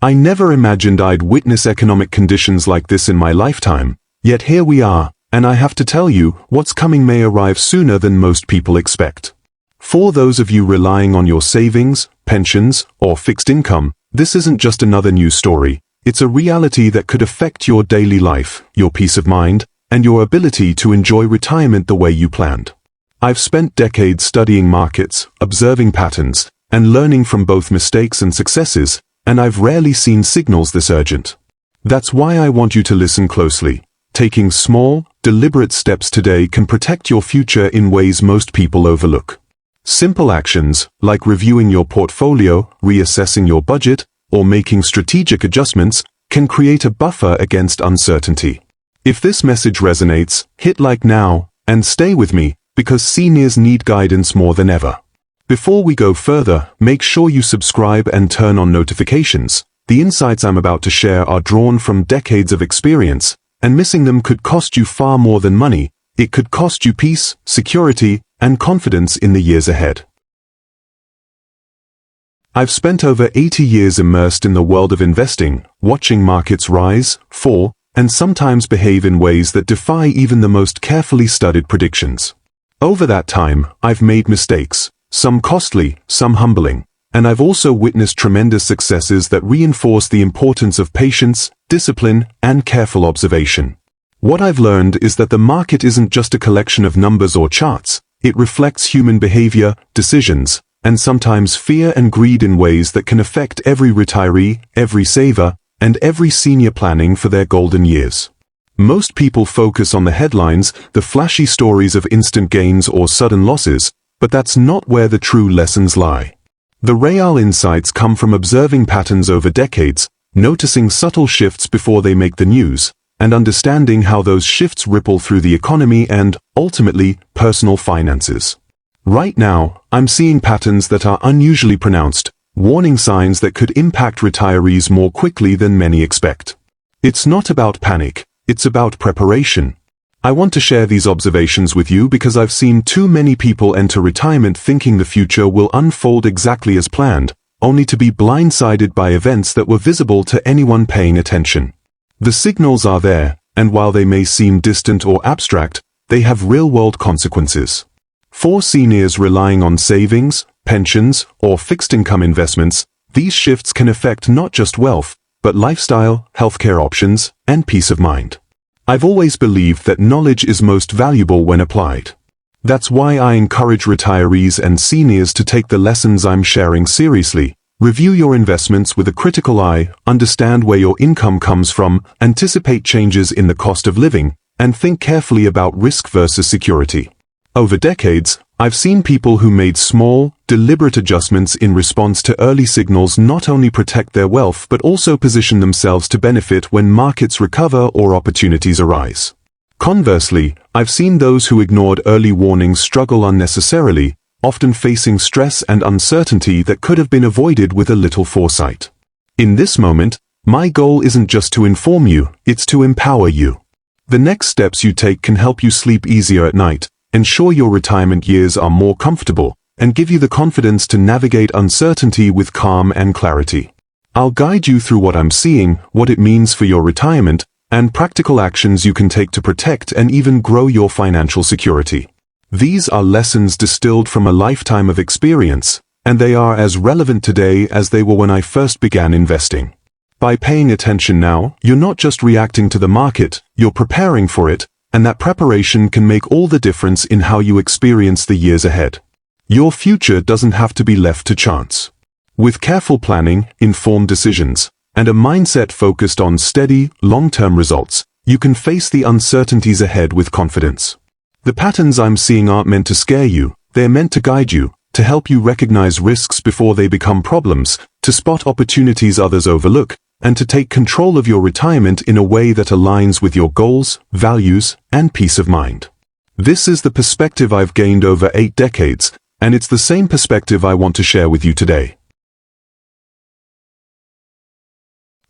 I never imagined I'd witness economic conditions like this in my lifetime, yet here we are, and I have to tell you, what's coming may arrive sooner than most people expect. For those of you relying on your savings, pensions, or fixed income, this isn't just another news story. It's a reality that could affect your daily life, your peace of mind, and your ability to enjoy retirement the way you planned. I've spent decades studying markets, observing patterns, and learning from both mistakes and successes, and I've rarely seen signals this urgent. That's why I want you to listen closely. Taking small, deliberate steps today can protect your future in ways most people overlook. Simple actions, like reviewing your portfolio, reassessing your budget, or making strategic adjustments, can create a buffer against uncertainty. If this message resonates, hit like now, and stay with me, because seniors need guidance more than ever. Before we go further, make sure you subscribe and turn on notifications. The insights I'm about to share are drawn from decades of experience, and missing them could cost you far more than money. It could cost you peace, security, and confidence in the years ahead. I've spent over 80 years immersed in the world of investing, watching markets rise, fall, and sometimes behave in ways that defy even the most carefully studied predictions. Over that time, I've made mistakes, some costly, some humbling, and I've also witnessed tremendous successes that reinforce the importance of patience, discipline, and careful observation. What I've learned is that the market isn't just a collection of numbers or charts. It reflects human behavior, decisions, and sometimes fear and greed in ways that can affect every retiree, every saver, and every senior planning for their golden years. Most people focus on the headlines, the flashy stories of instant gains or sudden losses, but that's not where the true lessons lie. The real insights come from observing patterns over decades, noticing subtle shifts before they make the news, and understanding how those shifts ripple through the economy and, ultimately, personal finances. Right now, I'm seeing patterns that are unusually pronounced, warning signs that could impact retirees more quickly than many expect. It's not about panic, it's about preparation. I want to share these observations with you because I've seen too many people enter retirement thinking the future will unfold exactly as planned, only to be blindsided by events that were visible to anyone paying attention. The signals are there, and while they may seem distant or abstract, they have real-world consequences. For seniors relying on savings, pensions, or fixed-income investments, these shifts can affect not just wealth, but lifestyle, healthcare options, and peace of mind. I've always believed that knowledge is most valuable when applied. That's why I encourage retirees and seniors to take the lessons I'm sharing seriously. Review your investments with a critical eye, understand where your income comes from, anticipate changes in the cost of living, and think carefully about risk versus security. Over decades, I've seen people who made small, deliberate adjustments in response to early signals not only protect their wealth but also position themselves to benefit when markets recover or opportunities arise. Conversely, I've seen those who ignored early warnings struggle unnecessarily, often facing stress and uncertainty that could have been avoided with a little foresight. In this moment, my goal isn't just to inform you, it's to empower you. The next steps you take can help you sleep easier at night, ensure your retirement years are more comfortable, and give you the confidence to navigate uncertainty with calm and clarity. I'll guide you through what I'm seeing, what it means for your retirement, and practical actions you can take to protect and even grow your financial security. These are lessons distilled from a lifetime of experience, and they are as relevant today as they were when I first began investing. By paying attention now, you're not just reacting to the market, you're preparing for it, and that preparation can make all the difference in how you experience the years ahead. Your future doesn't have to be left to chance. With careful planning, informed decisions, and a mindset focused on steady, long-term results, you can face the uncertainties ahead with confidence. The patterns I'm seeing aren't meant to scare you, they're meant to guide you, to help you recognize risks before they become problems, to spot opportunities others overlook, and to take control of your retirement in a way that aligns with your goals, values, and peace of mind. This is the perspective I've gained over 8 decades, and it's the same perspective I want to share with you today.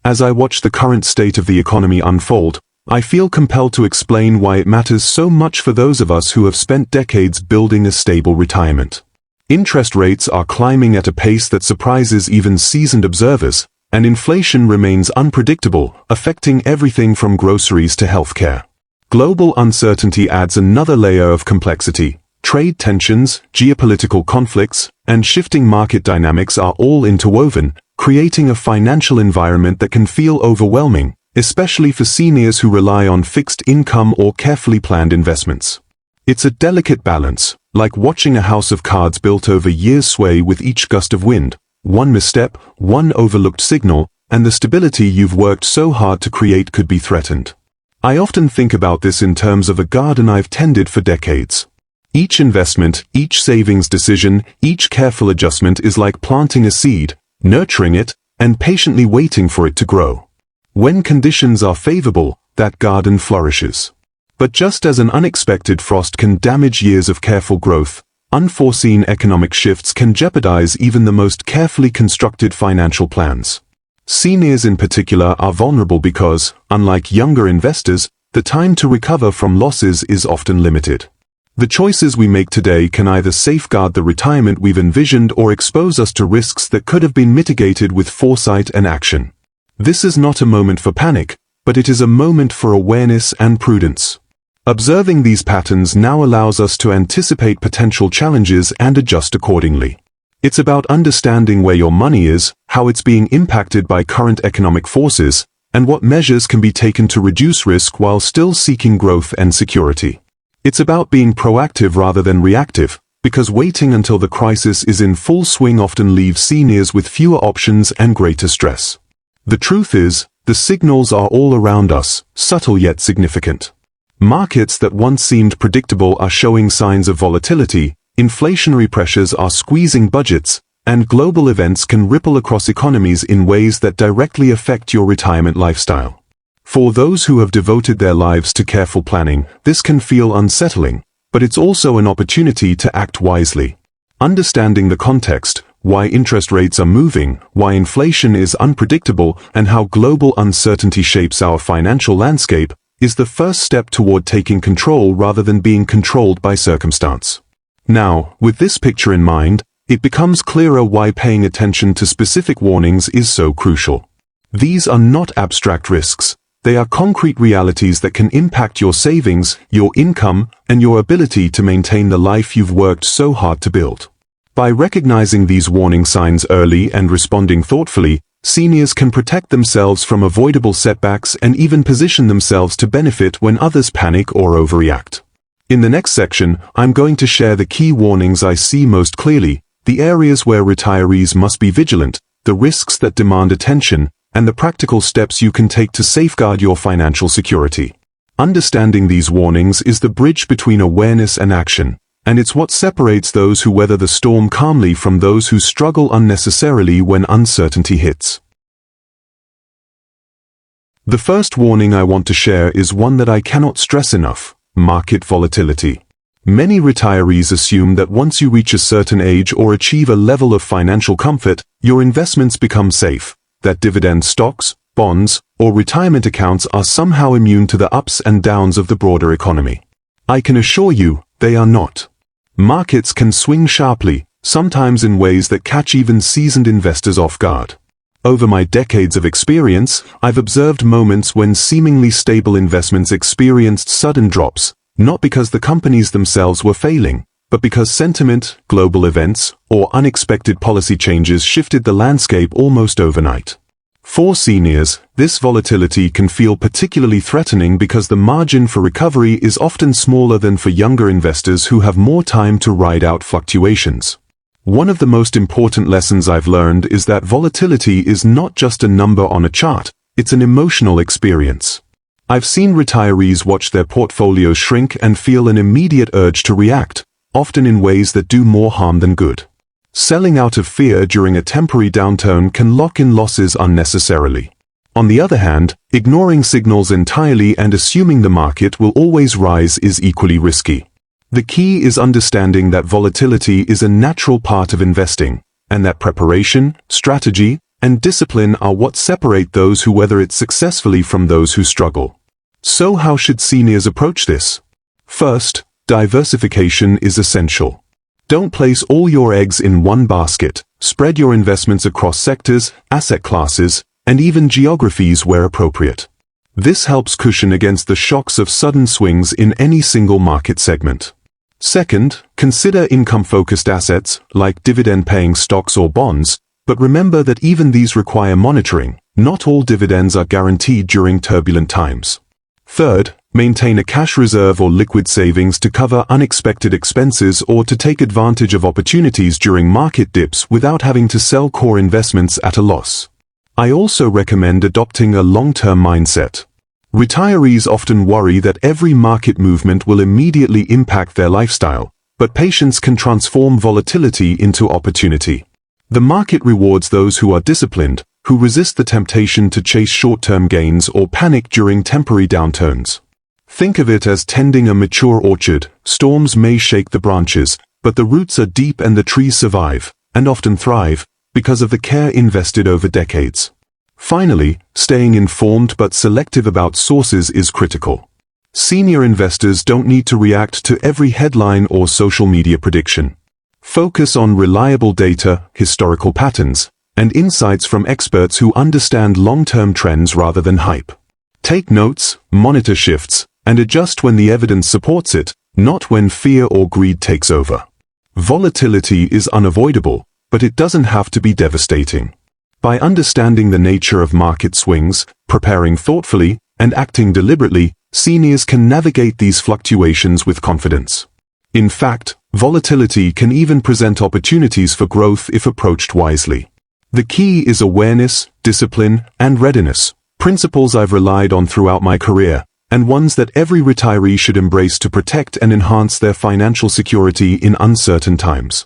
As I watch the current state of the economy unfold, I feel compelled to explain why it matters so much for those of us who have spent decades building a stable retirement. Interest rates are climbing at a pace that surprises even seasoned observers, and inflation remains unpredictable, affecting everything from groceries to healthcare. Global uncertainty adds another layer of complexity. Trade tensions, geopolitical conflicts, and shifting market dynamics are all interwoven, creating a financial environment that can feel overwhelming, especially for seniors who rely on fixed income or carefully planned investments. It's a delicate balance, like watching a house of cards built over years sway with each gust of wind. One misstep, one overlooked signal, and the stability you've worked so hard to create could be threatened. I often think about this in terms of a garden I've tended for decades. Each investment, each savings decision, each careful adjustment is like planting a seed, nurturing it, and patiently waiting for it to grow. When conditions are favorable, that garden flourishes. But just as an unexpected frost can damage years of careful growth, unforeseen economic shifts can jeopardize even the most carefully constructed financial plans. Seniors in particular are vulnerable because, unlike younger investors, the time to recover from losses is often limited. The choices we make today can either safeguard the retirement we've envisioned or expose us to risks that could have been mitigated with foresight and action. This is not a moment for panic, but it is a moment for awareness and prudence. Observing these patterns now allows us to anticipate potential challenges and adjust accordingly. It's about understanding where your money is, how it's being impacted by current economic forces, and what measures can be taken to reduce risk while still seeking growth and security. It's about being proactive rather than reactive, because waiting until the crisis is in full swing often leaves seniors with fewer options and greater stress. The truth is, the signals are all around us, subtle yet significant. Markets that once seemed predictable are showing signs of volatility, inflationary pressures are squeezing budgets, and global events can ripple across economies in ways that directly affect your retirement lifestyle. For those who have devoted their lives to careful planning, this can feel unsettling, but it's also an opportunity to act wisely. Understanding the context, why interest rates are moving, why inflation is unpredictable, and how global uncertainty shapes our financial landscape, is the first step toward taking control rather than being controlled by circumstance. Now, with this picture in mind, it becomes clearer why paying attention to specific warnings is so crucial. These are not abstract risks. They are concrete realities that can impact your savings, your income, and your ability to maintain the life you've worked so hard to build. By recognizing these warning signs early and responding thoughtfully, seniors can protect themselves from avoidable setbacks and even position themselves to benefit when others panic or overreact. In the next section, I'm going to share the key warnings I see most clearly, the areas where retirees must be vigilant, the risks that demand attention, and the practical steps you can take to safeguard your financial security. Understanding these warnings is the bridge between awareness and action, and it's what separates those who weather the storm calmly from those who struggle unnecessarily when uncertainty hits. The first warning I want to share is one that I cannot stress enough: market volatility. Many retirees assume that once you reach a certain age or achieve a level of financial comfort, your investments become safe, that dividend stocks, bonds, or retirement accounts are somehow immune to the ups and downs of the broader economy. I can assure you, they are not. Markets can swing sharply, sometimes in ways that catch even seasoned investors off guard. Over my decades of experience, I've observed moments when seemingly stable investments experienced sudden drops, not because the companies themselves were failing, but because sentiment, global events, or unexpected policy changes shifted the landscape almost overnight. For seniors, this volatility can feel particularly threatening because the margin for recovery is often smaller than for younger investors who have more time to ride out fluctuations. One of the most important lessons I've learned is that volatility is not just a number on a chart, it's an emotional experience. I've seen retirees watch their portfolios shrink and feel an immediate urge to react, often in ways that do more harm than good. Selling out of fear during a temporary downturn can lock in losses unnecessarily. On the other hand, ignoring signals entirely and assuming the market will always rise is equally risky. The key is understanding that volatility is a natural part of investing, and that preparation, strategy, and discipline are what separate those who weather it successfully from those who struggle. So how should seniors approach this? First, diversification is essential. Don't place all your eggs in one basket. Spread your investments across sectors, asset classes, and even geographies where appropriate. This helps cushion against the shocks of sudden swings in any single market segment. Second, consider income-focused assets, like dividend-paying stocks or bonds, but remember that even these require monitoring. Not all dividends are guaranteed during turbulent times. Third, maintain a cash reserve or liquid savings to cover unexpected expenses or to take advantage of opportunities during market dips without having to sell core investments at a loss. I also recommend adopting a long-term mindset. Retirees often worry that every market movement will immediately impact their lifestyle, but patience can transform volatility into opportunity. The market rewards those who are disciplined, who resist the temptation to chase short-term gains or panic during temporary downturns. Think of it as tending a mature orchard. Storms may shake the branches, but the roots are deep and the trees survive, and often thrive, because of the care invested over decades. Finally, staying informed but selective about sources is critical. Senior investors don't need to react to every headline or social media prediction. Focus on reliable data, historical patterns, and insights from experts who understand long-term trends rather than hype. Take notes, monitor shifts, and adjust when the evidence supports it, not when fear or greed takes over. Volatility is unavoidable, but it doesn't have to be devastating. By understanding the nature of market swings, preparing thoughtfully, and acting deliberately, seniors can navigate these fluctuations with confidence. In fact, volatility can even present opportunities for growth if approached wisely. The key is awareness, discipline, and readiness, principles I've relied on throughout my career, and ones that every retiree should embrace to protect and enhance their financial security in uncertain times.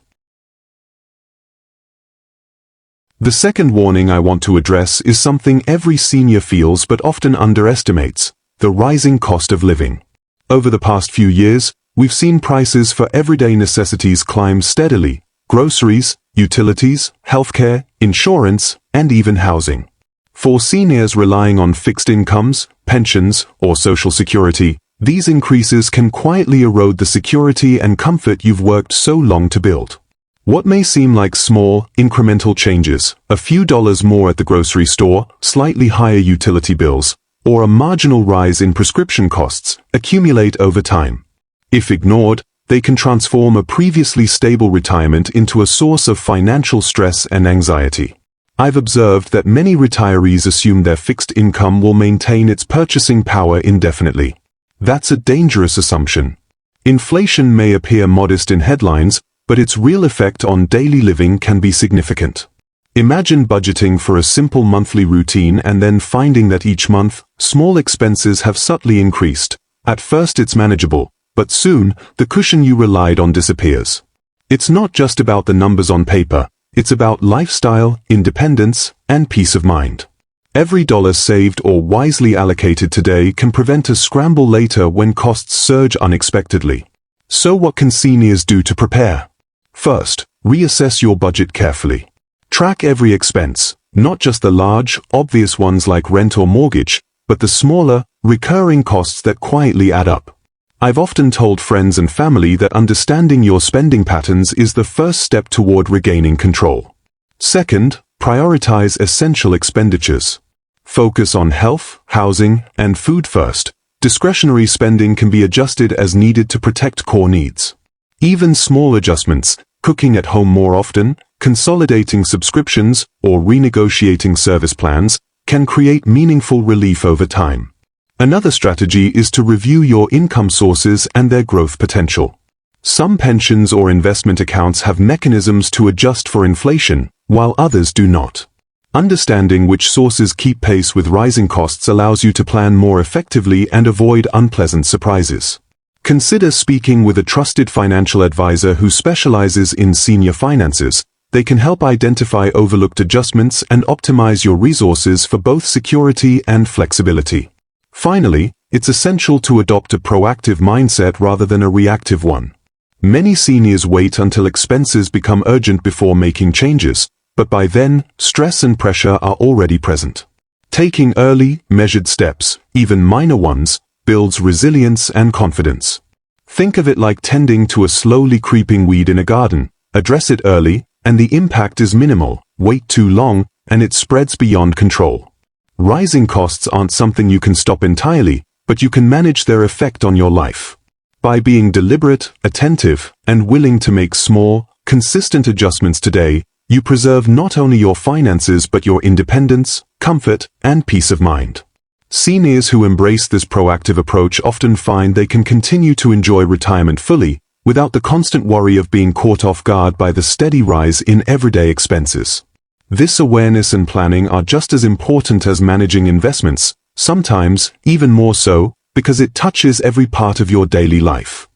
The second warning I want to address is something every senior feels but often underestimates: the rising cost of living. Over the past few years, we've seen prices for everyday necessities climb steadily: groceries, utilities, healthcare, insurance, and even housing. For seniors relying on fixed incomes, pensions, or Social Security, these increases can quietly erode the security and comfort you've worked so long to build. What may seem like small, incremental changes, a few dollars more at the grocery store, slightly higher utility bills, or a marginal rise in prescription costs, accumulate over time. If ignored, they can transform a previously stable retirement into a source of financial stress and anxiety. I've observed that many retirees assume their fixed income will maintain its purchasing power indefinitely. That's a dangerous assumption. Inflation may appear modest in headlines, but its real effect on daily living can be significant. Imagine budgeting for a simple monthly routine and then finding that each month, small expenses have subtly increased. At first it's manageable, but soon, the cushion you relied on disappears. It's not just about the numbers on paper, it's about lifestyle, independence, and peace of mind. Every dollar saved or wisely allocated today can prevent a scramble later when costs surge unexpectedly. So what can seniors do to prepare? First, reassess your budget carefully. Track every expense, not just the large, obvious ones like rent or mortgage, but the smaller, recurring costs that quietly add up. I've often told friends and family that understanding your spending patterns is the first step toward regaining control. Second, prioritize essential expenditures. Focus on health, housing, and food first. Discretionary spending can be adjusted as needed to protect core needs. Even small adjustments, cooking at home more often, consolidating subscriptions, or renegotiating service plans, can create meaningful relief over time. Another strategy is to review your income sources and their growth potential. Some pensions or investment accounts have mechanisms to adjust for inflation, while others do not. Understanding which sources keep pace with rising costs allows you to plan more effectively and avoid unpleasant surprises. Consider speaking with a trusted financial advisor who specializes in senior finances. They can help identify overlooked adjustments and optimize your resources for both security and flexibility. Finally, it's essential to adopt a proactive mindset rather than a reactive one. Many seniors wait until expenses become urgent before making changes, but by then, stress and pressure are already present. Taking early, measured steps, even minor ones, builds resilience and confidence. Think of it like tending to a slowly creeping weed in a garden. Address it early, and the impact is minimal. Wait too long, and it spreads beyond control. Rising costs aren't something you can stop entirely, but you can manage their effect on your life. By being deliberate, attentive, and willing to make small, consistent adjustments today, you preserve not only your finances but your independence, comfort, and peace of mind. Seniors who embrace this proactive approach often find they can continue to enjoy retirement fully, without the constant worry of being caught off guard by the steady rise in everyday expenses. This awareness and planning are just as important as managing investments, sometimes even more so, because it touches every part of your daily life.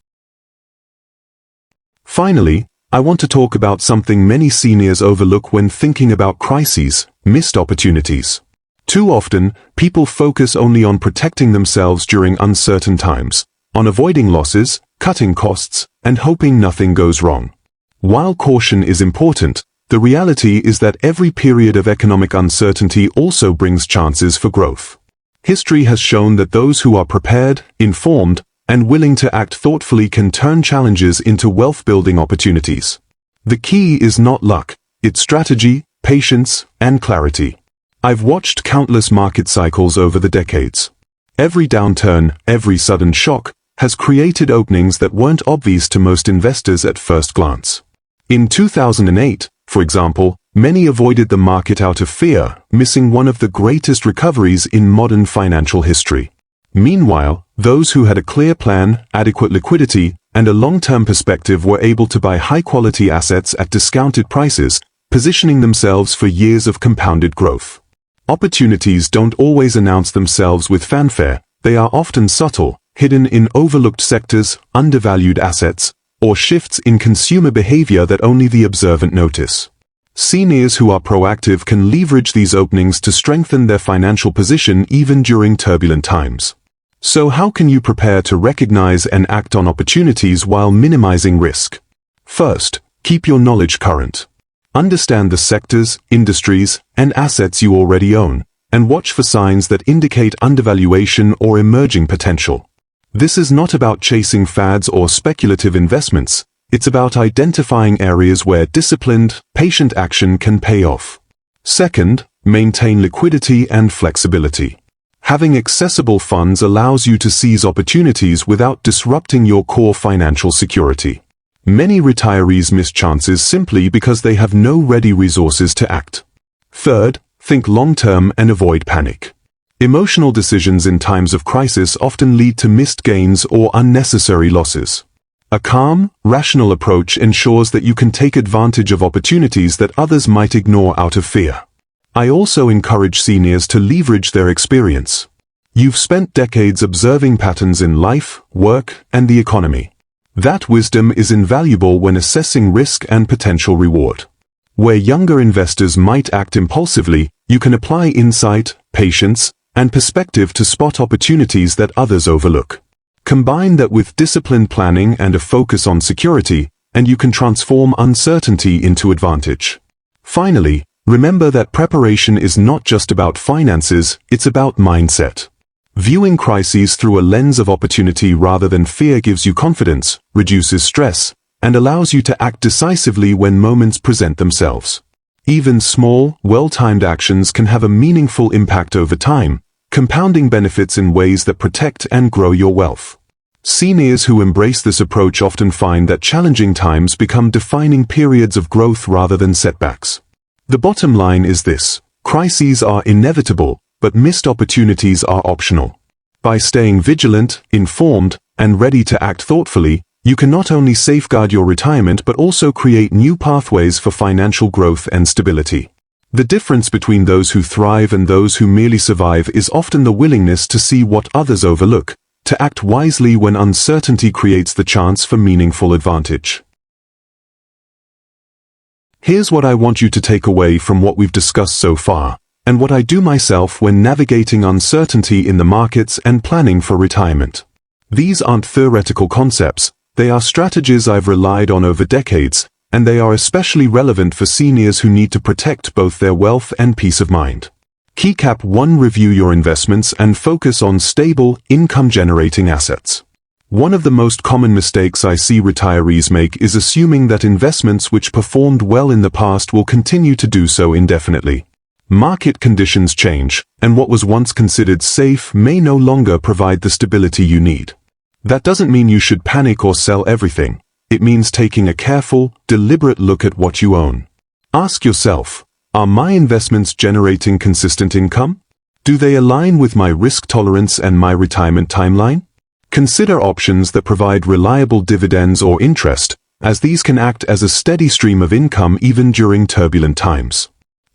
Finally, I want to talk about something many seniors overlook when thinking about crises: missed opportunities. Too often, people focus only on protecting themselves during uncertain times, on avoiding losses, cutting costs, and hoping nothing goes wrong. While caution is important, the reality is that every period of economic uncertainty also brings chances for growth. History has shown that those who are prepared, informed, and willing to act thoughtfully can turn challenges into wealth-building opportunities. The key is not luck, it's strategy, patience, and clarity. I've watched countless market cycles over the decades. Every downturn, every sudden shock, has created openings that weren't obvious to most investors at first glance. In 2008, for example, many avoided the market out of fear, missing one of the greatest recoveries in modern financial history. Meanwhile, those who had a clear plan, adequate liquidity, and a long-term perspective were able to buy high-quality assets at discounted prices, positioning themselves for years of compounded growth. Opportunities don't always announce themselves with fanfare. They are often subtle, hidden in overlooked sectors, undervalued assets, or shifts in consumer behavior that only the observant notice. Seniors who are proactive can leverage these openings to strengthen their financial position even during turbulent times. So how can you prepare to recognize and act on opportunities while minimizing risk? First, keep your knowledge current. Understand the sectors, industries, and assets you already own, and watch for signs that indicate undervaluation or emerging potential. This is not about chasing fads or speculative investments. It's about identifying areas where disciplined, patient action can pay off. Second, maintain liquidity and flexibility. Having accessible funds allows you to seize opportunities without disrupting your core financial security. Many retirees miss chances simply because they have no ready resources to act. Third, think long-term and avoid panic. Emotional decisions in times of crisis often lead to missed gains or unnecessary losses. A calm, rational approach ensures that you can take advantage of opportunities that others might ignore out of fear. I also encourage seniors to leverage their experience. You've spent decades observing patterns in life, work, and the economy. That wisdom is invaluable when assessing risk and potential reward. Where younger investors might act impulsively, you can apply insight, patience, and perspective to spot opportunities that others overlook. Combine that with disciplined planning and a focus on security, and you can transform uncertainty into advantage. Finally, remember that preparation is not just about finances, it's about mindset. Viewing crises through a lens of opportunity rather than fear gives you confidence, reduces stress, and allows you to act decisively when moments present themselves. Even small, well-timed actions can have a meaningful impact over time, compounding benefits in ways that protect and grow your wealth. Seniors who embrace this approach often find that challenging times become defining periods of growth rather than setbacks. The bottom line is this: crises are inevitable, but missed opportunities are optional. By staying vigilant, informed, and ready to act thoughtfully, you can not only safeguard your retirement but also create new pathways for financial growth and stability. The difference between those who thrive and those who merely survive is often the willingness to see what others overlook, to act wisely when uncertainty creates the chance for meaningful advantage. Here's what I want you to take away from what we've discussed so far, and what I do myself when navigating uncertainty in the markets and planning for retirement. These aren't theoretical concepts, they are strategies I've relied on over decades, and they are especially relevant for seniors who need to protect both their wealth and peace of mind. Keycap 1: Review your investments and focus on stable, income-generating assets. One of the most common mistakes I see retirees make is assuming that investments which performed well in the past will continue to do so indefinitely. Market conditions change, and what was once considered safe may no longer provide the stability you need. That doesn't mean you should panic or sell everything. It means taking a careful, deliberate look at what you own. Ask yourself, are my investments generating consistent income? Do they align with my risk tolerance and my retirement timeline? Consider options that provide reliable dividends or interest, as these can act as a steady stream of income even during turbulent times.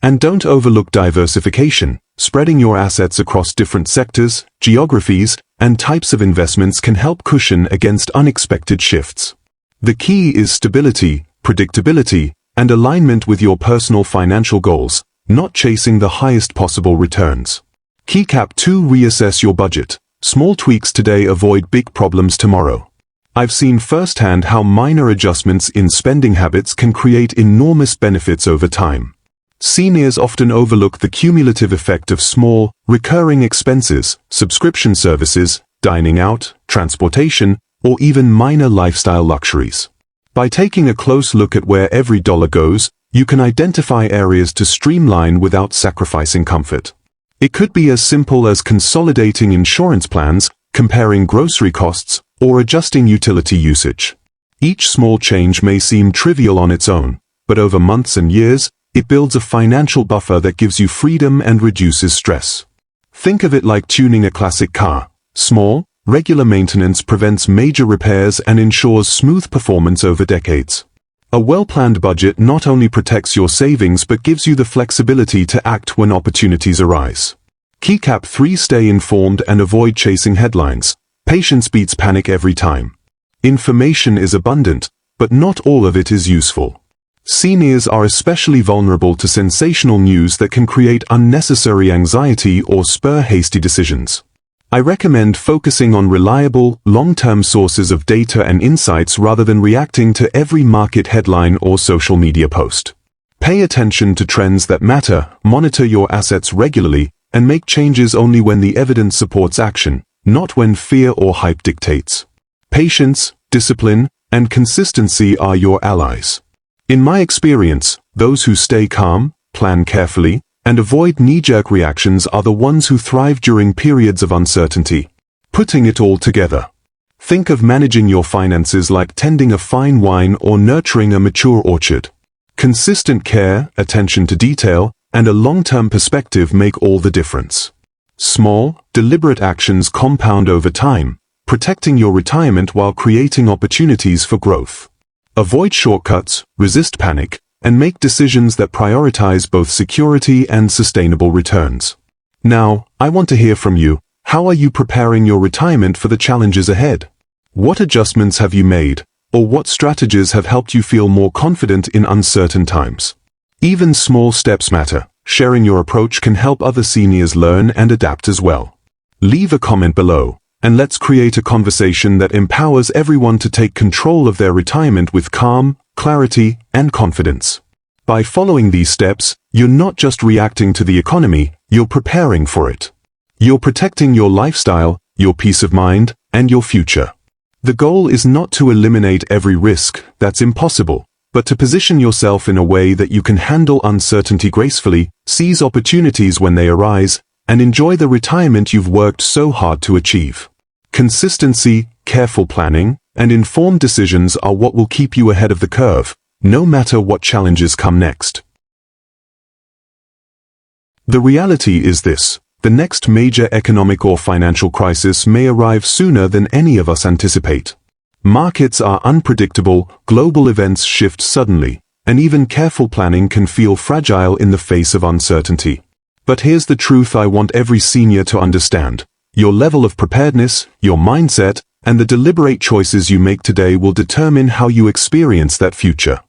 And don't overlook diversification. Spreading your assets across different sectors, geographies, and types of investments can help cushion against unexpected shifts. The key is stability, predictability, and alignment with your personal financial goals, not chasing the highest possible returns. Keycap 2. Reassess your budget. Small tweaks today avoid big problems tomorrow. I've seen firsthand how minor adjustments in spending habits can create enormous benefits over time. Seniors often overlook the cumulative effect of small, recurring expenses, subscription services, dining out, transportation, or even minor lifestyle luxuries. By taking a close look at where every dollar goes, you can identify areas to streamline without sacrificing comfort. It could be as simple as consolidating insurance plans, comparing grocery costs, or adjusting utility usage. Each small change may seem trivial on its own, but over months and years, it builds a financial buffer that gives you freedom and reduces stress. Think of it like tuning a classic car. Small, regular maintenance prevents major repairs and ensures smooth performance over decades. A well-planned budget not only protects your savings but gives you the flexibility to act when opportunities arise. Keycap 3. Stay informed and avoid chasing headlines. Patience beats panic every time. Information is abundant, but not all of it is useful. Seniors are especially vulnerable to sensational news that can create unnecessary anxiety or spur hasty decisions. I recommend focusing on reliable, long-term sources of data and insights rather than reacting to every market headline or social media post. Pay attention to trends that matter, monitor your assets regularly, and make changes only when the evidence supports action, not when fear or hype dictates. Patience, discipline, and consistency are your allies. In my experience, those who stay calm, plan carefully, and avoid knee-jerk reactions are the ones who thrive during periods of uncertainty. Putting it all together. Think of managing your finances like tending a fine wine or nurturing a mature orchard. Consistent care, attention to detail, and a long-term perspective make all the difference. Small, deliberate actions compound over time, protecting your retirement while creating opportunities for growth. Avoid shortcuts, resist panic, and make decisions that prioritize both security and sustainable returns. Now, I want to hear from you. How are you preparing your retirement for the challenges ahead? What adjustments have you made, or what strategies have helped you feel more confident in uncertain times? Even small steps matter. Sharing your approach can help other seniors learn and adapt as well. Leave a comment below, and let's create a conversation that empowers everyone to take control of their retirement with calm, clarity, and confidence. By following these steps, you're not just reacting to the economy, you're preparing for it. You're protecting your lifestyle, your peace of mind, and your future. The goal is not to eliminate every risk, that's impossible, but to position yourself in a way that you can handle uncertainty gracefully, seize opportunities when they arise, and enjoy the retirement you've worked so hard to achieve. Consistency, careful planning, and informed decisions are what will keep you ahead of the curve, no matter what challenges come next. The reality is this: the next major economic or financial crisis may arrive sooner than any of us anticipate. Markets are unpredictable, global events shift suddenly, and even careful planning can feel fragile in the face of uncertainty. But here's the truth I want every senior to understand. Your level of preparedness, your mindset, and the deliberate choices you make today will determine how you experience that future.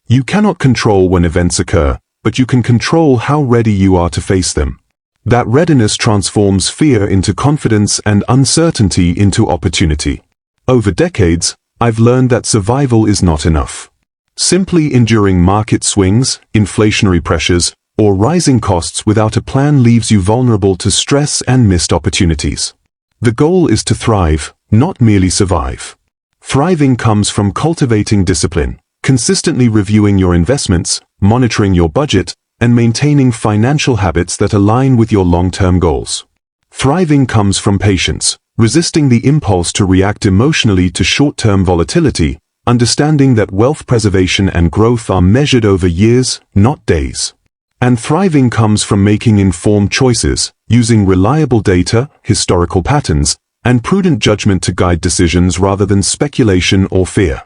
You cannot control when events occur, but you can control how ready you are to face them. That readiness transforms fear into confidence and uncertainty into opportunity. Over decades, I've learned that survival is not enough. Simply enduring market swings, inflationary pressures, or rising costs without a plan leaves you vulnerable to stress and missed opportunities. The goal is to thrive, not merely survive. Thriving comes from cultivating discipline, consistently reviewing your investments, monitoring your budget, and maintaining financial habits that align with your long-term goals. Thriving comes from patience, resisting the impulse to react emotionally to short-term volatility, understanding that wealth preservation and growth are measured over years, not days. And thriving comes from making informed choices, using reliable data, historical patterns, and prudent judgment to guide decisions rather than speculation or fear.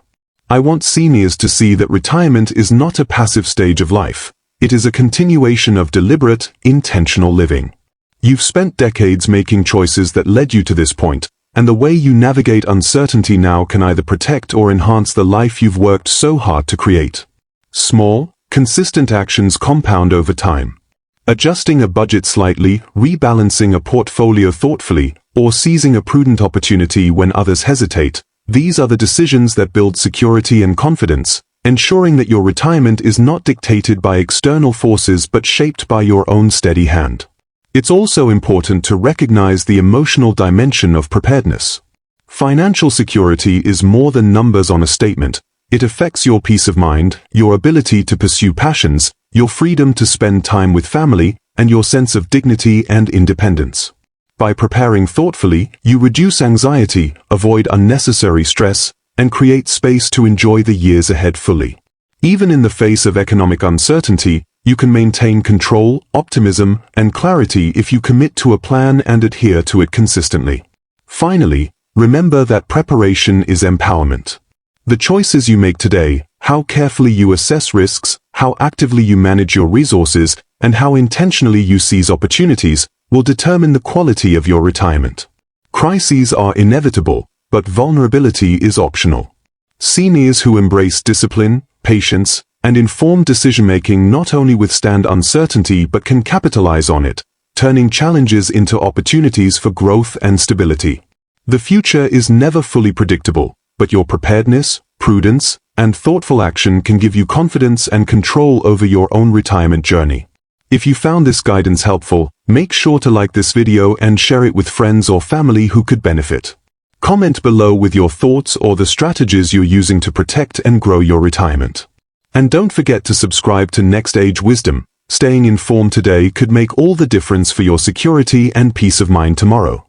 I want seniors to see that retirement is not a passive stage of life. It is a continuation of deliberate, intentional living. You've spent decades making choices that led you to this point, and the way you navigate uncertainty now can either protect or enhance the life you've worked so hard to create. Small, consistent actions compound over time. Adjusting a budget slightly, rebalancing a portfolio thoughtfully, or seizing a prudent opportunity when others hesitate, these are the decisions that build security and confidence, ensuring that your retirement is not dictated by external forces but shaped by your own steady hand. It's also important to recognize the emotional dimension of preparedness. Financial security is more than numbers on a statement. It affects your peace of mind, your ability to pursue passions, your freedom to spend time with family, and your sense of dignity and independence. By preparing thoughtfully, you reduce anxiety, avoid unnecessary stress, and create space to enjoy the years ahead fully. Even in the face of economic uncertainty, you can maintain control, optimism, and clarity if you commit to a plan and adhere to it consistently. Finally, remember that preparation is empowerment. The choices you make today, how carefully you assess risks, how actively you manage your resources, and how intentionally you seize opportunities, will determine the quality of your retirement. Crises are inevitable, but vulnerability is optional. Seniors who embrace discipline, patience, and informed decision-making not only withstand uncertainty but can capitalize on it, turning challenges into opportunities for growth and stability. The future is never fully predictable, but your preparedness, prudence, and thoughtful action can give you confidence and control over your own retirement journey. If you found this guidance helpful, make sure to like this video and share it with friends or family who could benefit. Comment below with your thoughts or the strategies you're using to protect and grow your retirement. And don't forget to subscribe to Next Age Wisdom. Staying informed today could make all the difference for your security and peace of mind tomorrow.